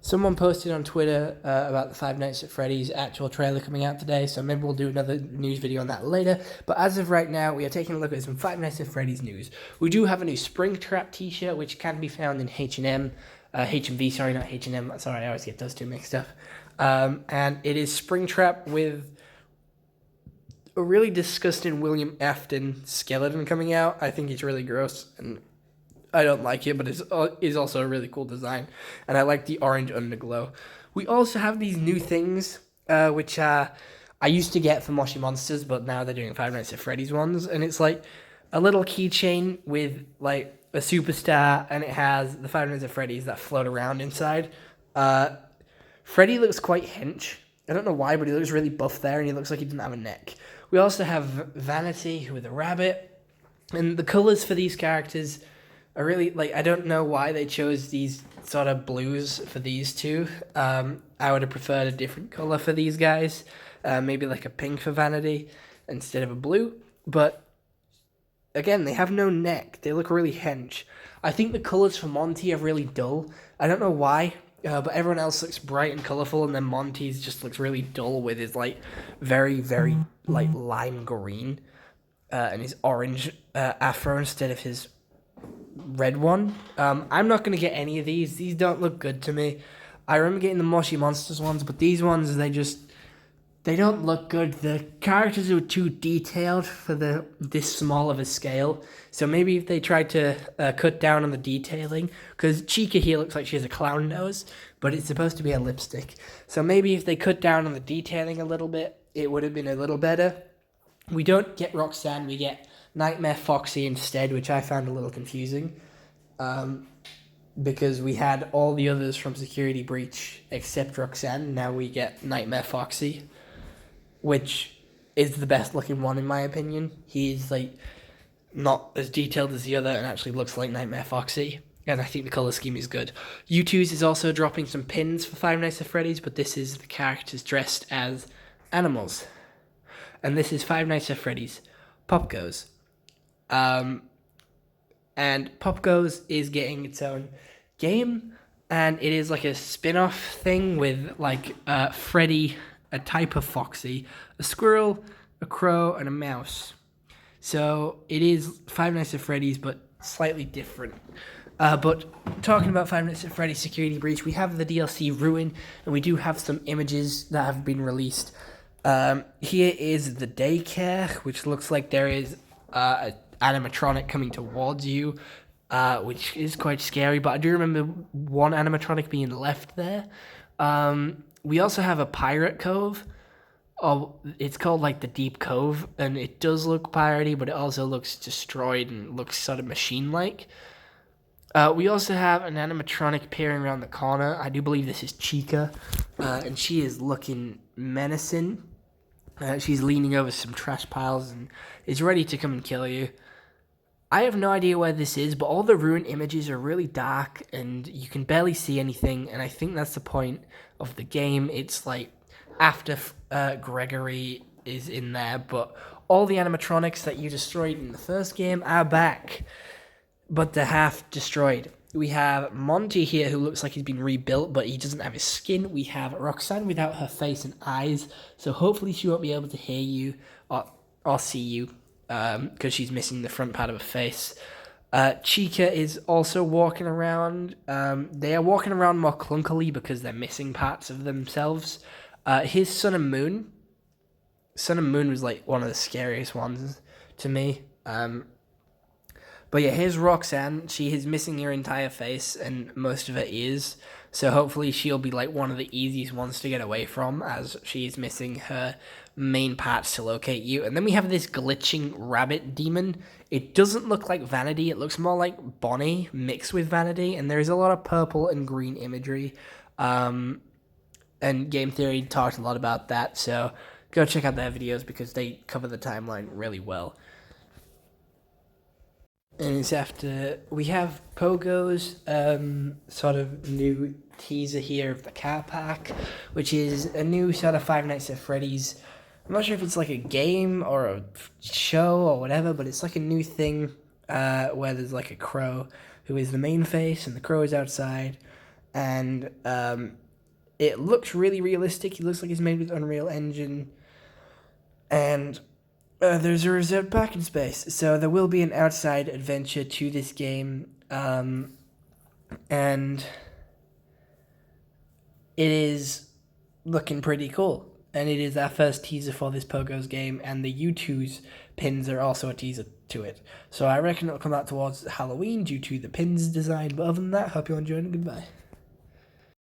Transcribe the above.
Someone posted on Twitter about the Five Nights at Freddy's actual trailer coming out today, so maybe we'll do another news video on that later. But as of right now, we are taking a look at some Five Nights at Freddy's news. We do have a new Springtrap t-shirt, which can be found in H&M, HMV, sorry, not H&M, sorry, I always get those two mixed up. And it is Springtrap with a really disgusting William Afton skeleton coming out. I think it's really gross, and I don't like it, but it's also a really cool design, and I like the orange underglow. We also have these new things, which I used to get for Moshi Monsters, but now they're doing Five Nights at Freddy's ones, and it's like a little keychain with like a superstar, and it has the Five Nights at Freddy's that float around inside. Freddy looks quite hench. I don't know why, but he looks really buff there, and he looks like he doesn't have a neck. We also have Vanity with a rabbit, and the colors for these characters I really, I don't know why they chose these sort of blues for these two. I would have preferred a different color for these guys. Maybe like a pink for Vanity instead of a blue. But, again, they have no neck. They look really hench. I think the colors for Monty are really dull. I don't know why, but everyone else looks bright and colorful, and then Monty's just looks really dull with his, very, very, lime green and his orange afro instead of his red one. I'm not going to get any of these. These don't look good to me. I remember getting the Moshi Monsters ones, but these ones, they don't look good. The characters are too detailed for this small of a scale. So maybe if they tried to cut down on the detailing, because Chica here looks like she has a clown nose, but it's supposed to be a lipstick. So maybe if they cut down on the detailing a little bit, it would have been a little better. We don't get Roxanne, we get Nightmare Foxy instead, which I found a little confusing, because we had all the others from Security Breach except Roxanne. Now we get Nightmare Foxy, which is the best looking one in my opinion. He's not as detailed as the other and actually looks like Nightmare Foxy, and I think the color scheme is good. U2's is also dropping some pins for Five Nights at Freddy's, but this is the characters dressed as animals. And this is Five Nights at Freddy's Pop Goes. And Pop Goes is getting its own game, and it is like a spin-off thing with Freddy, a type of Foxy, a squirrel, a crow, and a mouse. So it is Five Nights at Freddy's, but slightly different. But talking about Five Nights at Freddy's Security Breach, we have the DLC Ruin, and we do have some images that have been released. Here is the daycare, which looks like there is a animatronic coming towards you, which is quite scary, but I do remember one animatronic being left there. We also have a pirate cove. It's called the Deep Cove, and it does look piratey, but it also looks destroyed and looks sort of machine-like. We also have an animatronic peering around the corner. I do believe this is Chica, and she is looking menacing. She's leaning over some trash piles and is ready to come and kill you. I have no idea where this is, but all the Ruin images are really dark and you can barely see anything, and I think that's the point of the game. It's after Gregory is in there, but all the animatronics that you destroyed in the first game are back, but they're half destroyed. We have Monty here, who looks like he's been rebuilt, but he doesn't have his skin. We have Roxanne without her face and eyes, so hopefully she won't be able to hear you or see you, because she's missing the front part of her face. Chica is also walking around. They are walking around more clunkily because they're missing parts of themselves. Here's Sun and Moon. Sun and Moon was one of the scariest ones to me. But yeah, here's Roxanne. She is missing her entire face and most of her ears. So hopefully she'll be one of the easiest ones to get away from, as she is missing her main parts to locate you. And then we have this glitching rabbit demon. It doesn't look like Vanity. It looks more like Bonnie mixed with Vanity. And there is a lot of purple and green imagery. And Game Theory talked a lot about that. So go check out their videos because they cover the timeline really well. And it's after we have Pogo's sort of new teaser here of the car park, which is a new sort of Five Nights at Freddy's. I'm not sure if it's a game or a show or whatever, but it's a new thing where there's a crow who is the main face, and the crow is outside, and it looks really realistic. It looks like it's made with Unreal Engine, and there's a reserved parking space, so there will be an outside adventure to this game, and it is looking pretty cool. And it is our first teaser for this Pogo's game, and the U2's pins are also a teaser to it. So I reckon it'll come out towards Halloween due to the pins design. But other than that, hope you enjoyed and goodbye.